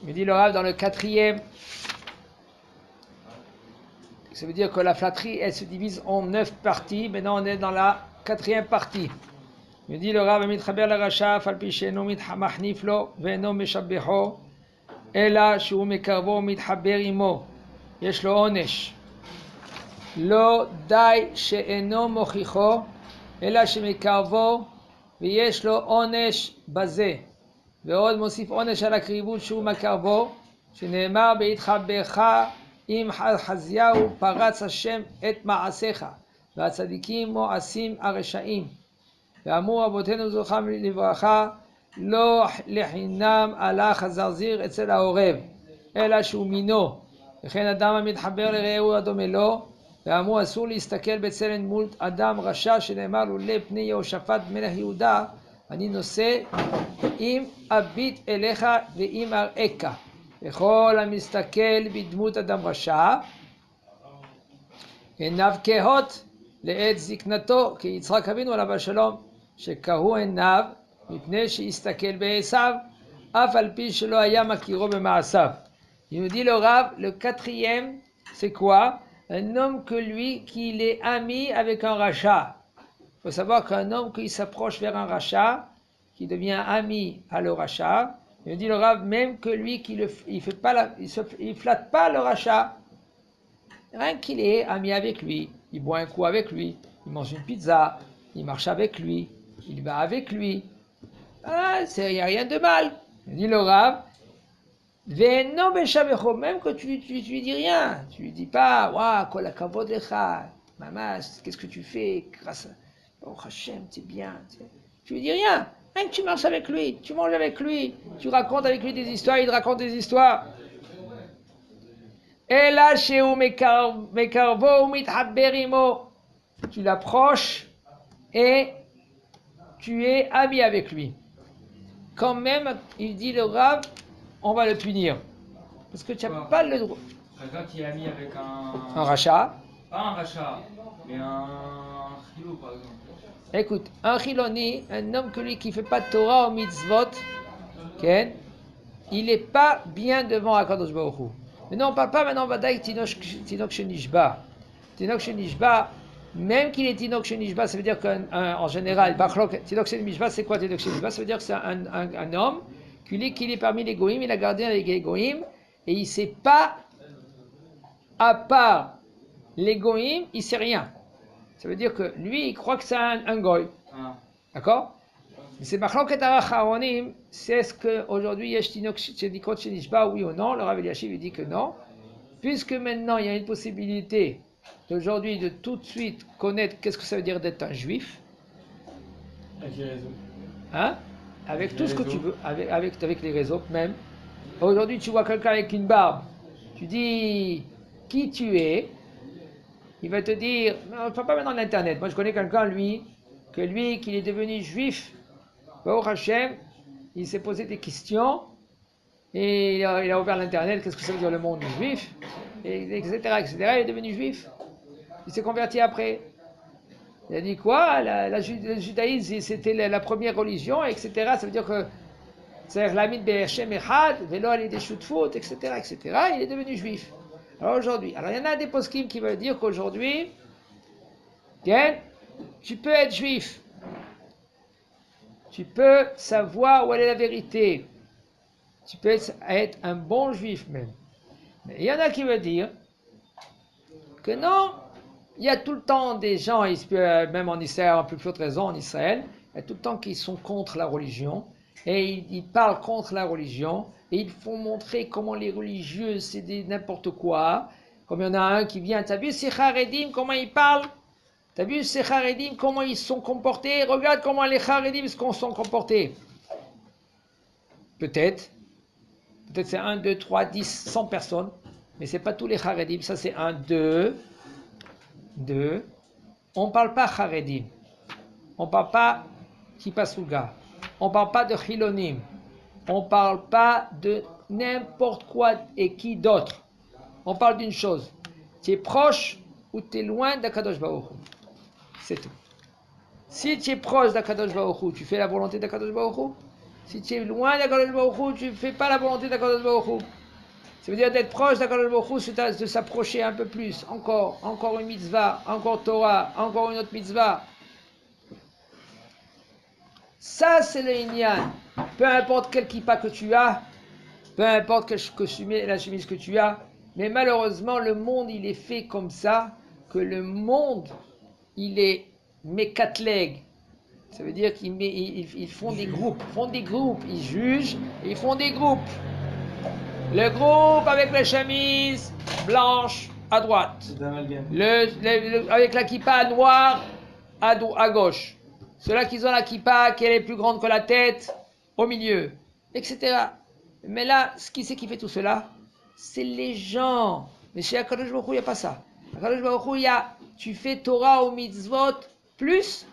Il dit le Rav dans le quatrième. Ça veut dire que la flatterie, elle se divise en 9 parties. Maintenant, on est dans la quatrième partie. Il dit le Rav, mitchaber la racha, falpi sheno mitmahnif lo, ve'eno meshabbeho, ela shu mekarvo mithaber imo, yesh lo onesh. לא די שאינו מוכיחו, אלא שמקרבו ויש לו עונש בזה. ועוד מוסיף עונש על הקריבות שהוא מקרבו, שנאמר בהתחברך עם חזיהו פרץ השם את מעשיך, והצדיקים מועשים הרשעים. ואמרו רבותינו זכרם לברכה, לא לחינם הלך הזרזיר אצל העורב, אלא שהוא מינו. וכן אדם המתחבר לרעהו הדומה לו, ואמרו אסור להסתכל בצלם מול אדם רשע שנאמר לו לפני יהושפט מלך יהודה אני נושא אם אביט אליך ואם אראך וכל המסתכל בדמות אדם רשע עיניו כהות לעת זקנתו כי יצחק אבינו עליו השלום שכהו עיניו מפני שהסתכל בעשיו אף על פי שלא היה מכירו במעשיו. Il nous dit le Rav, le quatrième c'est quoi? Un homme que lui, qu'il est ami avec un rachat. Il faut savoir qu'un homme qui s'approche vers un rachat, qui devient ami à le rachat, il dit le Rav, même que lui, il flatte pas le rachat. Rien qu'il est ami avec lui, il boit un coup avec lui, il mange une pizza, il marche avec lui, il va avec lui. Ah, il n'y a rien de mal. Il dit le Rav, même que tu lui dis rien, tu lui dis pas, waouh, kol hakavod lecha, maman, qu'est-ce que tu fais, grâce à oh Hachem, c'est bien, tu lui dis rien, rien que tu marches avec lui, tu manges avec lui, tu racontes avec lui des histoires, il te raconte des histoires. Et là, chez mekarvo mithaber imo, tu l'approches et tu es ami avec lui. Quand même, il dit le Rav, on va le punir. Parce que tu n'as pas le droit. Quelqu'un qui est ami avec un rachat. Pas un rachat, mais un chilou par exemple. Écoute, un chiloni, un homme que lui qui ne fait pas de Torah ou mitzvot, okay, il n'est pas bien devant Akadosh Baruch Hu. Maintenant, on ne parle pas maintenant Vadaï Tinok Shenishba. Tinok Shenishba, même qu'il est Tinok Shenishba, ça veut dire qu'en général, Tinok Shenishba, c'est quoi Tinok Shenishba? Ça veut dire que c'est un homme qu'il est parmi les goïms, il a gardé avec les goïms, et il ne sait pas, à part les goïms, il ne sait rien. Ça veut dire que lui, il croit que c'est un goï. Ah. D'accord? Mais c'est Machloket Aracharonim, c'est ce qu'aujourd'hui, Yesh Tinok Shenishba, oui ou non? Le Rav Eliashiv, il dit que non. Puisque maintenant, il y a une possibilité d'aujourd'hui de tout de suite connaître qu'est-ce que ça veut dire d'être un juif. Avec les réseaux. Hein? Avec tout ce que tu veux, avec les réseaux même. Aujourd'hui, tu vois quelqu'un avec une barbe, tu dis qui tu es, il va te dire, on ne parle pas maintenant de l'internet. Moi, je connais quelqu'un, qu'il est devenu juif, Baruch Hashem, il s'est posé des questions, et il a ouvert l'internet, qu'est-ce que ça veut dire le monde juif, etc., etc., il est devenu juif. Il s'est converti après. Il a dit quoi? Le judaïsme, c'était la première religion, etc. Ça veut dire que c'est l'amid be'Hashem echad, velo alidei shutfut, etc., etc. Il est devenu juif. Alors aujourd'hui, il y en a des poskim qui veulent dire qu'aujourd'hui, tu peux être juif. Tu peux savoir où est la vérité. Tu peux être un bon juif même. Mais il y en a qui veulent dire que non. Il y a tout le temps des gens, même en Israël, en plus forte raison en Israël, il y a tout le temps qui sont contre la religion, et ils parlent contre la religion, et ils font montrer comment les religieux, c'est n'importe quoi. Comme il y en a un qui vient, t'as vu ces Haredim, comment ils parlent? T'as vu ces Haredim, comment ils sont comportés? Regarde comment les Haredim sont comportés. Peut-être c'est 1, 2, 3, 10, 100 personnes, mais c'est pas tous les Haredim, ça c'est 1, 2, on ne parle pas Haredim, on ne parle pas Kipasuga, on ne parle pas de Chilonim, on ne parle pas de n'importe quoi et qui d'autre. On parle d'une chose, tu es proche ou tu es loin d'Akadosh Baruch Hu. C'est tout. Si tu es proche d'Akadosh Baruch Hu, tu fais la volonté d'Akadosh Baruch Hu. Si tu es loin d'Akadosh Baruch Hu, tu ne fais pas la volonté d'Akadosh Baruch Hu. Ça veut dire d'être proche d'Akadosh Baruch Hu, c'est de s'approcher un peu plus, encore une mitzvah, encore Torah, encore une autre mitzvah. Ça, c'est le Inyan. Peu importe quel kippa que tu as, peu importe la chemise que tu as, mais malheureusement, le monde, il est fait comme ça, que le monde, il est mécatleg. Ça veut dire qu'ils font des groupes, ils jugent, et ils font des groupes. Le groupe avec la chemise blanche à droite, avec la kippa noire à gauche. Ceux-là qui ont la kippa qui est plus grande que la tête, au milieu, etc. Mais là, qui c'est qui fait tout cela? C'est les gens. Mais chez Akadosh Baruch Hu, il n'y a pas ça. Akadosh Baruch Hu, tu fais Torah ou mitzvot plus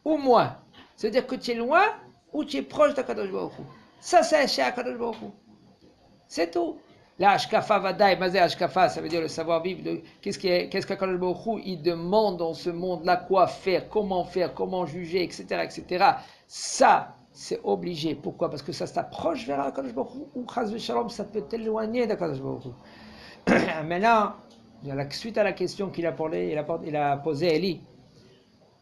ou moins. C'est-à-dire que tu es loin ou tu es proche d'Akadosh Baruch Hu. Ça, c'est chez Akadosh Baruch Hu. C'est tout. La Ashkafa Vadaï, Mazé Ashkafa, ça veut dire le savoir-vivre. Qu'est-ce qu'Akadosh Baruch Hu, il demande dans ce monde-là, quoi faire, comment juger, etc., etc. Ça, c'est obligé. Pourquoi? Parce que ça s'approche vers Akadosh Baruch Hu, ou Chaz v'Shalom, ça peut t'éloigner d'Akadosh Baruch Hu. Maintenant, suite à la question qu'il a posée à Eli,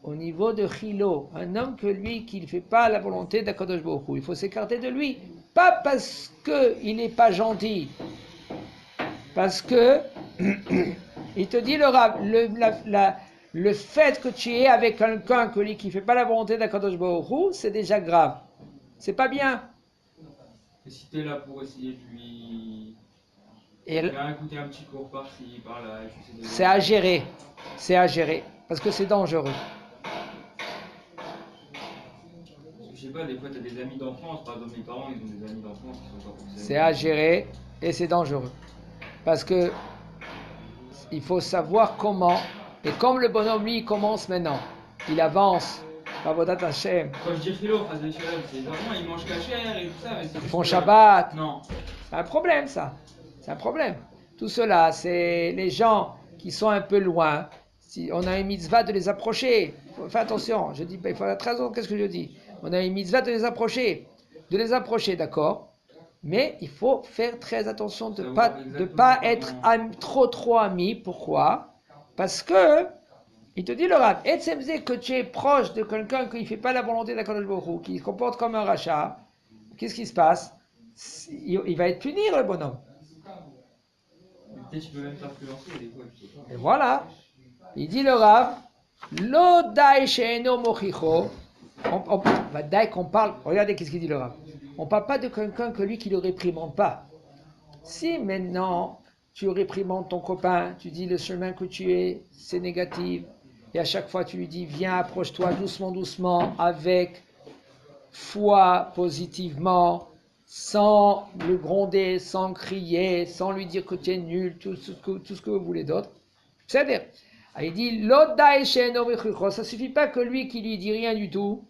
au niveau de Chilo, un homme que lui, qui ne fait pas la volonté d'Akadosh Baruch Hu, il faut s'écarter de lui. Pas parce qu'il n'est pas gentil, parce que, il te dit le fait que tu es avec quelqu'un qui ne fait pas la volonté d'Akadosh Baruch Hu, c'est déjà grave. C'est pas bien. Et si tu es là pour essayer de lui faire écouter un petit cours par-ci, par-là, c'est à gérer. C'est à gérer. Parce que c'est dangereux. Je sais pas, des fois tu as des amis d'enfance, par exemple mes parents ils ont des amis d'enfance qui sont pas forcément. C'est à gérer et c'est dangereux. Parce que il faut savoir comment, et comme le bonhomme lui il commence maintenant, il avance, Avodat Hashem. Quand je dis philo, c'est vraiment ils mangent cachère et tout ça. Mais ils font Shabbat. Non. C'est un problème ça. C'est un problème. Tout cela, c'est les gens qui sont un peu loin. Si on a une mitzvah de les approcher, fais attention, je dis, il faut faire très attention, qu'est-ce que je dis? On a une mitzvah de les approcher, d'accord, mais il faut faire très attention de ne pas être trop amis. Pourquoi? Parce que, il te dit le Rav, et que tu es proche de quelqu'un qui ne fait pas la volonté d'Akadosh Baruch Hu, qui se comporte comme un rachat, qu'est-ce qui se passe? Il va être puni, le bonhomme. Peut-être tu peux même t'influencer des fois. Et voilà. Il dit le Rav, lo dai she'eno mochicho. Dai qu'on parle, regardez qu'est-ce qu'il dit le Rav. On ne parle pas de quelqu'un que lui qui ne le réprimande pas. Si maintenant tu réprimandes ton copain, tu dis le chemin que tu es, c'est négatif, et à chaque fois tu lui dis viens, approche-toi doucement, avec foi, positivement, sans le gronder, sans crier, sans lui dire que tu es nul, tout ce que vous voulez d'autre. C'est-à-dire, il dit, ça suffit pas que lui qui lui dit rien du tout.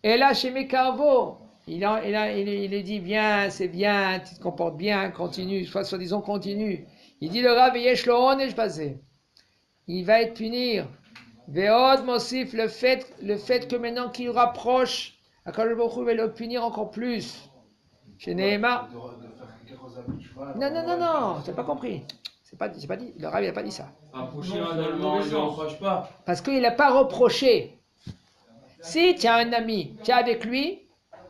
Et là, chez Mekarvo, il dit, viens, c'est bien, tu te comportes bien, continue, soi-disant continue. Il dit, le Rav yesh lo onesh basé. Il va être puni. Ve'od mosif, le fait que maintenant qu'il rapproche, Akadosh Baruch Hu va le punir encore plus. Chez Nehemar. Non, tu n'as pas compris. J'ai pas dit, le Rav il n'a pas dit ça. Parce qu'il n'a pas reproché. Si tu as un ami, tu es avec lui,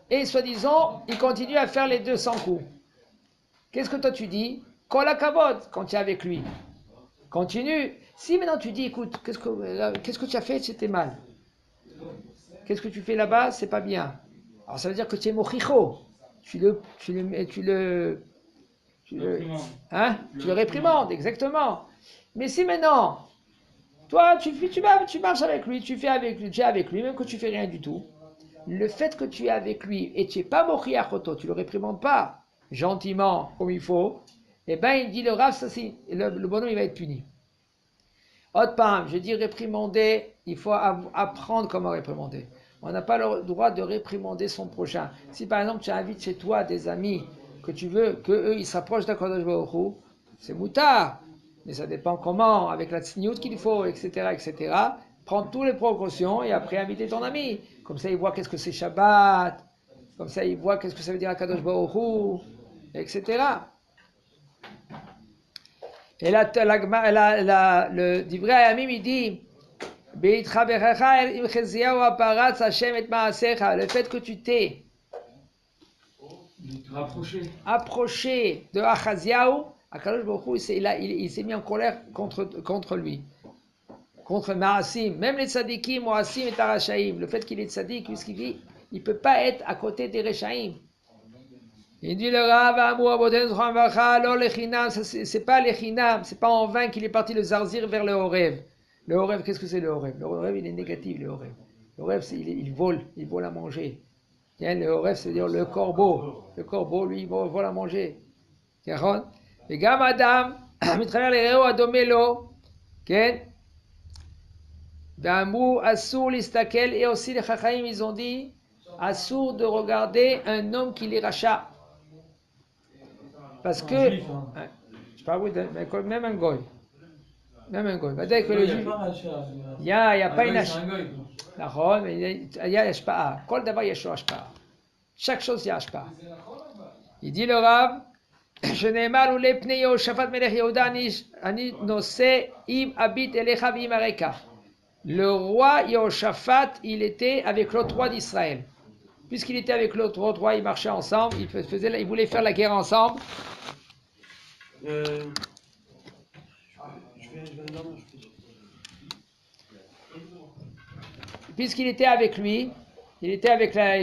et soi-disant, il continue à faire les 200 coups. Qu'est-ce que toi tu dis? Kol hakavod, quand tu es avec lui. Continue. Si maintenant tu dis, écoute, qu'est-ce que tu as fait? C'était mal. Qu'est-ce que tu fais là-bas? C'est pas bien. Alors ça veut dire que tu es mochicho. Tu le réprimandes, exactement. Mais si maintenant, toi, tu marches avec lui, tu es avec lui, même que tu fais rien du tout, le fait que tu es avec lui et tu n'es pas mochiachoto, tu le réprimandes pas gentiment, comme il faut, eh bien, il dit le Rav, le bonhomme, il va être puni. Autre part, je dis réprimander, il faut apprendre comment réprimander. On n'a pas le droit de réprimander son prochain. Si par exemple tu invites chez toi des amis que tu veux qu'eux ils s'approchent d'Akadosh Baruch Hu, c'est moutard. Mais ça dépend comment, avec la tsniout qu'il faut, etc. Prends toutes les précautions et après inviter ton ami. Comme ça il voit qu'est-ce que c'est Shabbat, Comme ça, il voit qu'est-ce que ça veut dire Akadosh Baruch Hu, etc. Et là, le Divrei Hayamim, il dit, le fait que tu t'es approché de Achaziaou, Akadosh Baruch Hu, il s'est mis en colère contre lui, contre Maasim. Même les tzadikim, Maasim et Tarashaim, le fait qu'il est tzadik, puisqu'il dit, il ne peut pas être à côté des Rechaim. Il dit le Rav c'est pas l'Echinam, c'est pas en vain qu'il est parti le Zarzir vers le Horev. Le Horev, qu'est-ce que c'est le Horev? Le Horev, il est négatif, le Horev. Le Horev, il vole à manger. Le Horev, c'est-à-dire le corbeau. Le corbeau, lui, il vole à manger. Et Gam Adam, à travers les Réo Adomelo, Damou, Assour, l'Istakel, et aussi les Chachaim, ils ont dit Assour de regarder un homme qui les rachat. Parce que, juif, hein. Je parle de même un goy. Même un goy. Dès que le juif, il n'y a pas une ashpa'a. Il y a ashpa'a. Kol davar yesh lo ashpa'a. Chaque chose, il y a ashpa'a. Il dit le Rav, Sheneemar ule pnei Yehoshaphat melech Yehuda ani noseh im habit elecha v'im areka. Le roi Yehoshaphat, il était avec l'autre roi d'Israël. Puisqu'il était avec l'autre roi, ils marchaient ensemble, ils voulaient faire la guerre ensemble. Puisqu'il était avec lui, il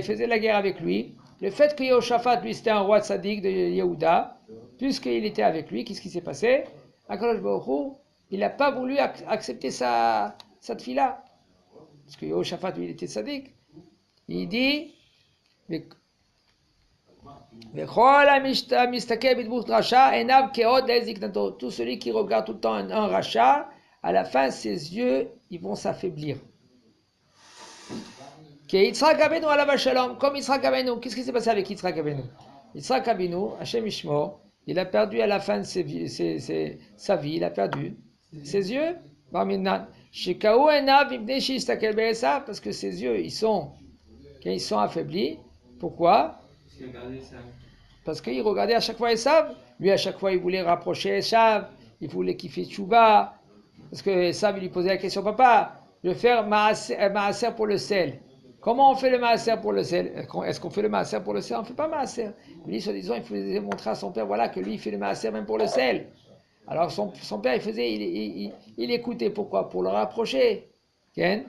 faisait la guerre avec lui. Le fait que Yehoshaphat, lui, c'était un roi tzaddik de Yehuda, puisqu'il était avec lui, qu'est-ce qui s'est passé? Akadosh Baruch Hu, il n'a pas voulu accepter sa tefila. Parce que Yehoshaphat, lui, il était tzaddik. Il dit, tout celui qui regarde tout le temps un rachat, à la fin, ses yeux, ils vont s'affaiblir. Comme Yitzhak Avinu, qu'est-ce qui s'est passé avec Yitzhak Avinu? Yitzhak Avinu, Hashem Ishmor, il a perdu à la fin de sa vie, il a perdu ses yeux. Parce que ses yeux, ils sont affaiblis. Pourquoi? Parce qu'il regardait à chaque fois Esav. Lui, à chaque fois, il voulait rapprocher Esav. Il voulait qu'il fasse tchouba. Parce que Esav, il lui posait la question, papa, je vais faire maaser pour le sel. Comment on fait le maaser pour le sel? Est-ce qu'on fait le maaser pour le sel? On ne fait pas maaser. Lui, soi-disant, il faisait montrer à son père, voilà, que lui, il fait le maaser même pour le sel. Alors, son père, il écoutait. Pourquoi? Pour le rapprocher. Ken?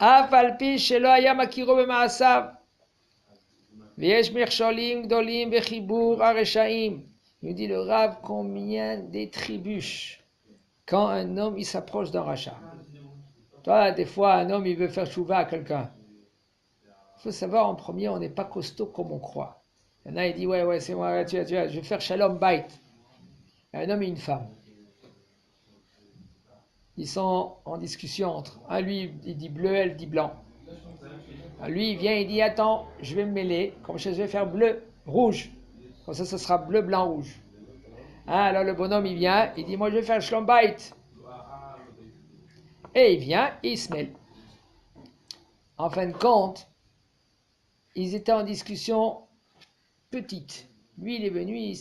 Afalpi shelo haya makiro b'maasav. Il nous dit le Rav, combien des trébuches quand un homme il s'approche d'un rachat. Toi, des fois, un homme il veut faire chouva à quelqu'un. Il faut savoir en premier, on n'est pas costaud comme on croit. Il y en a, il dit ouais, c'est moi, je vais faire shalom bait. Un homme et une femme. Ils sont en discussion entre. Un lui, il dit bleu, elle dit blanc. Lui, il vient, il dit, attends, je vais me mêler, comme je vais faire bleu, rouge. Comme ça, ce sera bleu, blanc, rouge. Alors le bonhomme, il vient, il dit, moi, je vais faire shalom bait. Et il vient, et il se mêle. En fin de compte, ils étaient en discussion petite. Lui, il est venu, il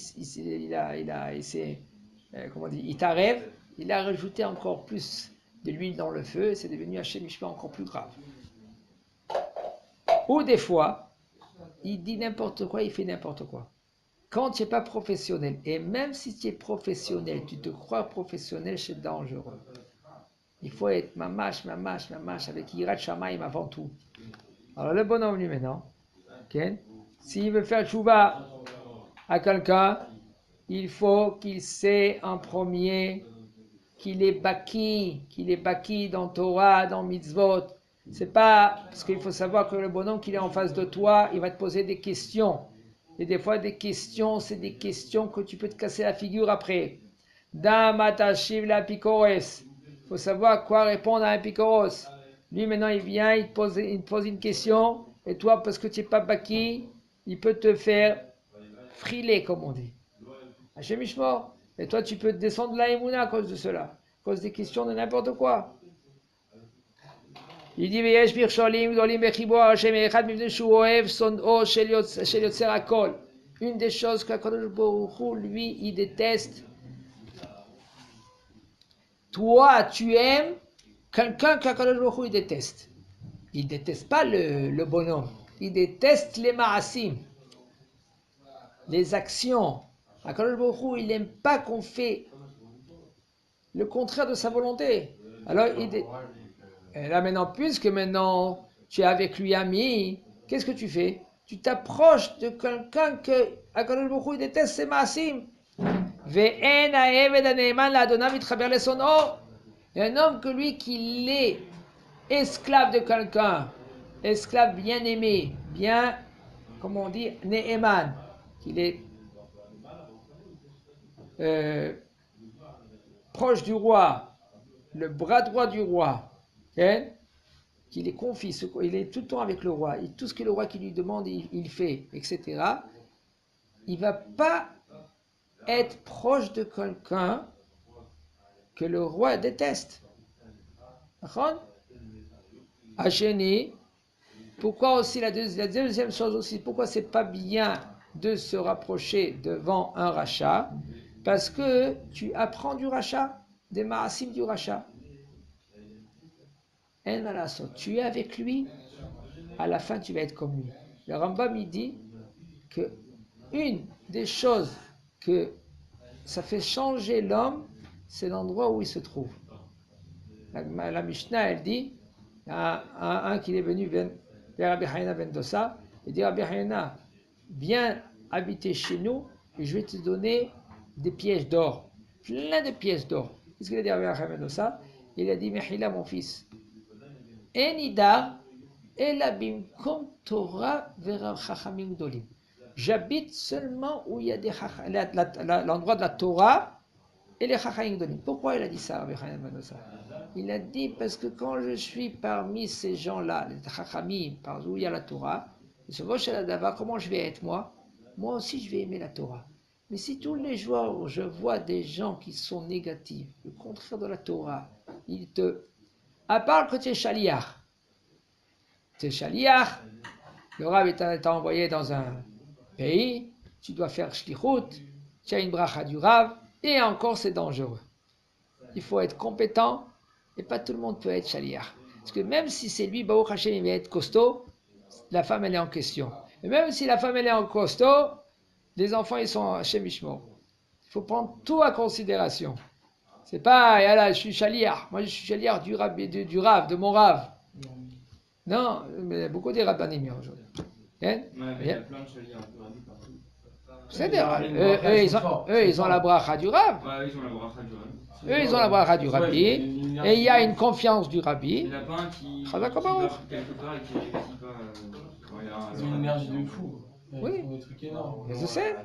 t'arrête, il a rajouté encore plus de l'huile dans le feu, et c'est devenu un chémishma encore plus grave. Ou des fois, il dit n'importe quoi, il fait n'importe quoi. Quand tu n'es pas professionnel, et même si tu es professionnel, tu te crois professionnel, c'est dangereux. Il faut être mamash, avec Yirat Shamayim avant tout. Alors le bonhomme lui maintenant, okay, s'il veut faire tchouba à quelqu'un, il faut qu'il sait en premier qu'il est baki dans Torah, dans mitzvot. C'est pas parce qu'il faut savoir que le bonhomme qui est en face de toi, il va te poser des questions. Et des fois, des questions, c'est des questions que tu peux te casser la figure après. Damatashiv la picores. Il faut savoir quoi répondre à un picoros. Lui, maintenant, il vient, il te pose une question. Et toi, parce que tu n'es pas baki, il peut te faire friler, comme on dit. Hachem Ishmor. Et toi, tu peux te descendre la émouna à cause de cela. À cause des questions de n'importe quoi. Il dit ויש מכשולים גדולים בחיבור השם אחד מפני שהוא אוהב שונאו של יוצר הכל. Une des choses qu'Akadosh Baruch Hu, lui, il déteste. Toi, tu aimes quelqu'un qu'Akadosh Baruch Hu, il déteste. Il déteste pas le bonhomme. Il déteste les ma'asim, les actions. Akadosh Baruch Hu, il n'aime pas qu'on fait le contraire de sa volonté. Alors, et là maintenant, puisque maintenant tu es avec lui ami, qu'est-ce que tu fais? Tu t'approches de quelqu'un que Akadosh Baruch Hu déteste ses maasim. Ve'en ha'eved ha'ne'eman la'adonav yitchaber lesono. Et un homme que lui qu'il est esclave de quelqu'un, esclave bien aimé, bien, comme on dit, ne'eman, qu'il est proche du roi, le bras droit du roi, hein, qu'il est confie, il est tout le temps avec le roi, et tout ce que le roi qui lui demande, il fait, etc. Il ne va pas être proche de quelqu'un que le roi déteste. Hacheni, pourquoi aussi la deuxième chose aussi, pourquoi c'est pas bien de se rapprocher devant un rachat? Parce que tu apprends du rachat, des ma'asim du rachat. Tu es avec lui, à la fin tu vas être comme lui. Le Rambam il dit que une des choses que ça fait changer l'homme, c'est l'endroit où il se trouve. La Mishnah elle dit, il y a un qui est venu vers Rabbi Hanina ben Dosa, il dit Rabbi Hanina, viens habiter chez nous et je vais te donner des pièces d'or, plein de pièces d'or. Qu'est-ce qu'il a dit à Rabbi Hanina ben Dosa? Il a dit, Mechila mon fils, Enidar, Elabimkom Torah Verav Chachamim Gdolim. J'habite seulement où il y a des l'endroit de la Torah et les Chachamim Gdolim. Pourquoi il a dit ça, Rabbi Hanina ben Dosa? Il a dit parce que quand je suis parmi ces gens-là, les Chachamim, par où il y a la Torah, comment je vais être moi? Moi aussi je vais aimer la Torah. Mais si tous les jours je vois des gens qui sont négatifs, le contraire de la Torah, ils te... À part que tu es chaliach. Tu es chaliach, le Rav t'a envoyé dans un pays, tu dois faire shlichut, tu as une bracha du Rav, et encore c'est dangereux. Il faut être compétent, et pas tout le monde peut être chaliach. Parce que même si c'est lui, Baruch Hashem, il va être costaud, la femme elle est en question. Et même si la femme elle est en costaud, les enfants ils sont Hashem Ishmo. Il faut prendre tout à considération. C'est pas, là, je suis chaliach, moi je suis chaliach du Rav, de mon Rav. Non, mais il y a beaucoup de rabbanim aujourd'hui. Ouais, mais il y a plein de chaliachs partout. C'est-à-dire, eux, ils ont la bracha du Rav. Ouais, ils ont la bracha du Rav. Eux, ils ont la bracha du Rabbi, et il y a une confiance du Rabbi. Il n'y en a pas un qui va quelque part et qui réussit pas. Ils ont une énergie de fou. Oui. Ils font des trucs énormes. Je sais.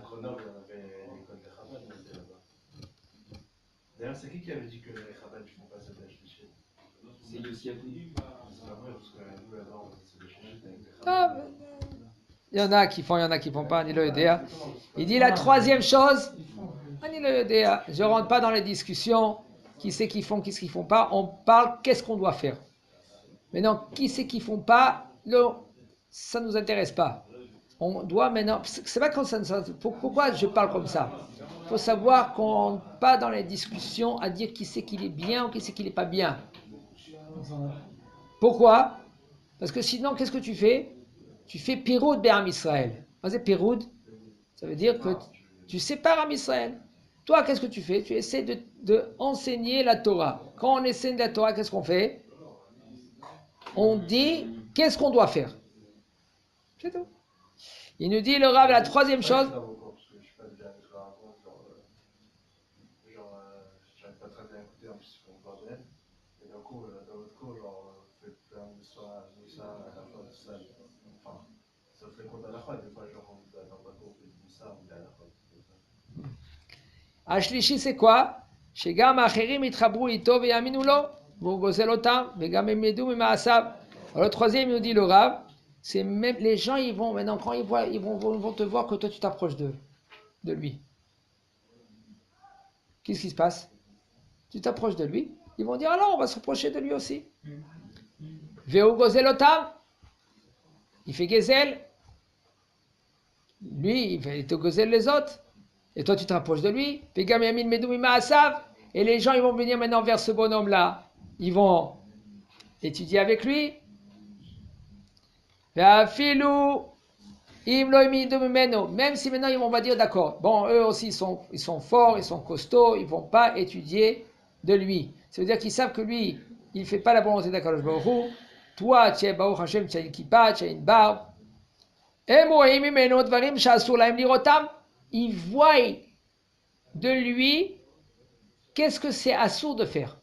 D'ailleurs, c'est qui avait dit que les Chabad ne font pas cette Hachlichit? C'est Yossi Akoudi. C'est pas vrai, parce que nous, là-bas, c'est le Hachlichit avec les Ah, Chabad. il y en a qui font, il y en a qui font pas, ni le Yodéa. Il dit la troisième chose, ni le Yodéa. Je ne rentre pas dans les discussions, qui c'est qui font, qui c'est qui font pas. On parle qu'est-ce qu'on doit faire. Maintenant, qui c'est qui font pas, ça ne nous intéresse pas. On doit maintenant, c'est pas comme ça, pourquoi je parle comme ça? Il faut savoir qu'on ne rentre pas dans les discussions à dire qui c'est qu'il est bien ou qui c'est qu'il n'est pas bien. Pourquoi? Parce que sinon, qu'est-ce que tu fais? Tu fais Piroud Be'am Israël. C'est Piroud, ça veut dire que tu sépares Am Israël. Toi, qu'est-ce que tu fais? Tu essaies de enseigner la Torah. Quand on enseigne la Torah, qu'est-ce qu'on fait? On dit qu'est-ce qu'on doit faire. C'est tout. Il nous dit le Rav, la troisième chose. J'arrive pas très bien écouter, en plus, il faut me pardonner. Et d'un coup, dans votre cours, genre, vous faites plein de soins, ça, à la fois, tout ça. Enfin, ça fait compte à la fois, des fois, genre, dans votre cours, vous faites ça, on dit à la fois. השלישי c'est quoi? שגם האחרים יתחברו איתו ויאמינו לו, והוא גוזל אותם, וגם הם ידעו ממעשיו. Alors le troisième, il nous dit le Rav, c'est même les gens, ils vont maintenant, quand ils voient, ils vont te voir que toi tu t'approches de lui. Qu'est-ce qui se passe? Tu t'approches de lui, ils vont dire alors on va se rapprocher de lui aussi. Veu gozelotam. Il fait gezel. Lui, il te gozel les autres. Et toi, tu te rapproches de lui. Vegam yamin medum ima asav. Et les gens, ils vont venir maintenant vers ce bonhomme-là. Ils vont étudier avec lui. Même si maintenant, on va dire, d'accord, bon, eux aussi, ils sont forts, ils sont costauds, ils ne vont pas étudier de lui. Ça veut dire qu'ils savent que lui, il ne fait pas la volonté d'Akadosh Baruch Hu. Toi, tu es Baruch Hashem, tu as une kippa, tu as une barbe. Ils voient de lui qu'est-ce que c'est assourd de faire.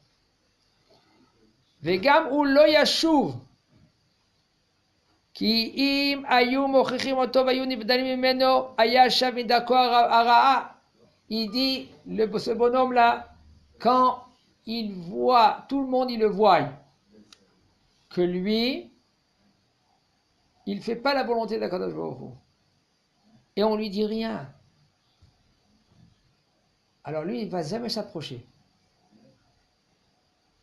Vegam ou lo yashuv. Ki im ayu mochichim oto vayu nivdalim mimeno ayashav midako ara'a. Il dit, ce bonhomme-là, quand il voit, tout le monde il le voit, que lui, il ne fait pas la volonté d'Akadosh Baruch Hu. Et on ne lui dit rien. Alors lui, il ne va jamais s'approcher.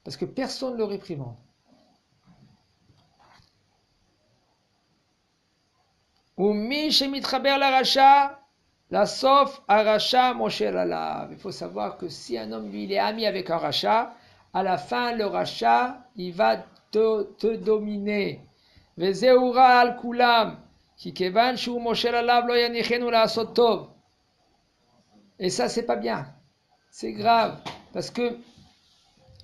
Parce que personne ne le réprimande. Umi shemitchaber la racha, la sauf aracha moshe lalav. Il faut savoir que si un homme, lui, il est ami avec un racha, à la fin, le racha, il va te dominer. Vezeura al kulam, ki kevan shu moshe lalav lo yanichenu la asot tov. Et ça, c'est pas bien. C'est grave. Parce que,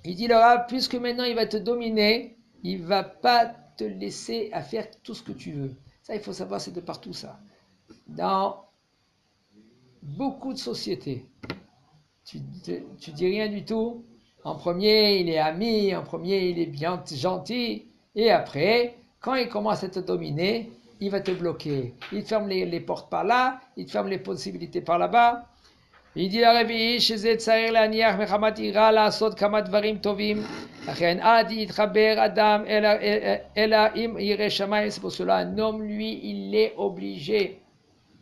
il dit le Rav, puisque maintenant il va te dominer, il va pas te laisser à faire tout ce que tu veux. Ça, il faut savoir, c'est de partout ça. Dans beaucoup de sociétés, tu dis rien du tout. En premier, il est ami. En premier, il est bien gentil. Et après, quand il commence à te dominer, il va te bloquer. Il te ferme les portes par là, il te ferme les possibilités par là-bas. Il dit à Révi, chez Zetzaïr l'aniach mechamat ira לעשות כמה דברים טובים, לכן עד יתחבר אדם אלא אם ירא שמיים. C'est pour cela un homme, lui, il est obligé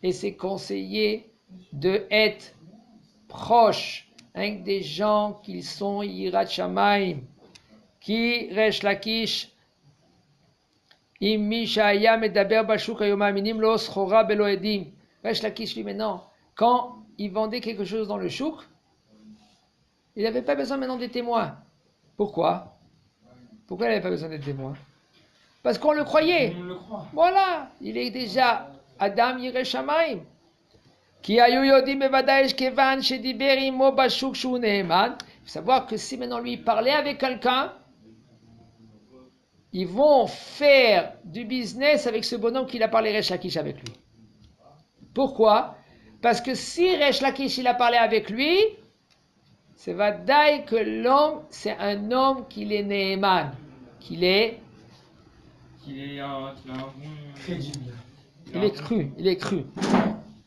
et c'est conseillé de être proche avec des gens qui sont yirat shamayim, qui resh lakish im mi shaya medaber bashuk hayom aminim lo schora belo edim. Resh lakish lui maintenant, quand il vendait quelque chose dans le chouk, il n'avait pas besoin maintenant des témoins. Pourquoi? Pourquoi il n'avait pas besoin des témoins? Parce qu'on le croyait. On le croit. Voilà, il est déjà Adam Yireh Shamayim. Ki ayu yodim bevadaï kevan shediber imo bashuk shu neeman. Il faut savoir que si maintenant lui parlait avec quelqu'un, ils vont faire du business avec ce bonhomme qu'il a parlé Resh Lakish avec lui. Pourquoi? Parce que si Resh Lakish il a parlé avec lui, c'est vadaï que l'homme, c'est un homme qu'il est Neeman, qu'il est un bon. Crédible. il est cru.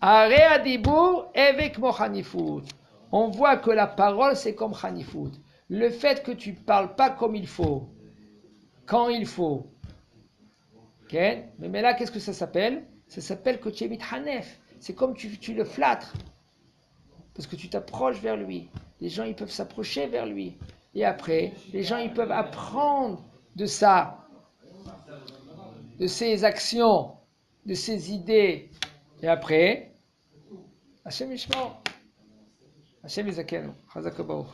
Aré Adibour avec Mochanifut. On voit que la parole c'est comme Chanifut. Le fait que tu parles pas comme il faut, quand il faut. Okay? Mais là, qu'est-ce que ça s'appelle? Ça s'appelle que tu es mithanef. C'est comme tu le flattes. Parce que tu t'approches vers lui. Les gens, ils peuvent s'approcher vers lui. Et après, les gens, ils peuvent apprendre de ça. De ses actions, de ses idées. Et après, Hashem Yishmor. Hashem Yizakenu. Chazak Baruch.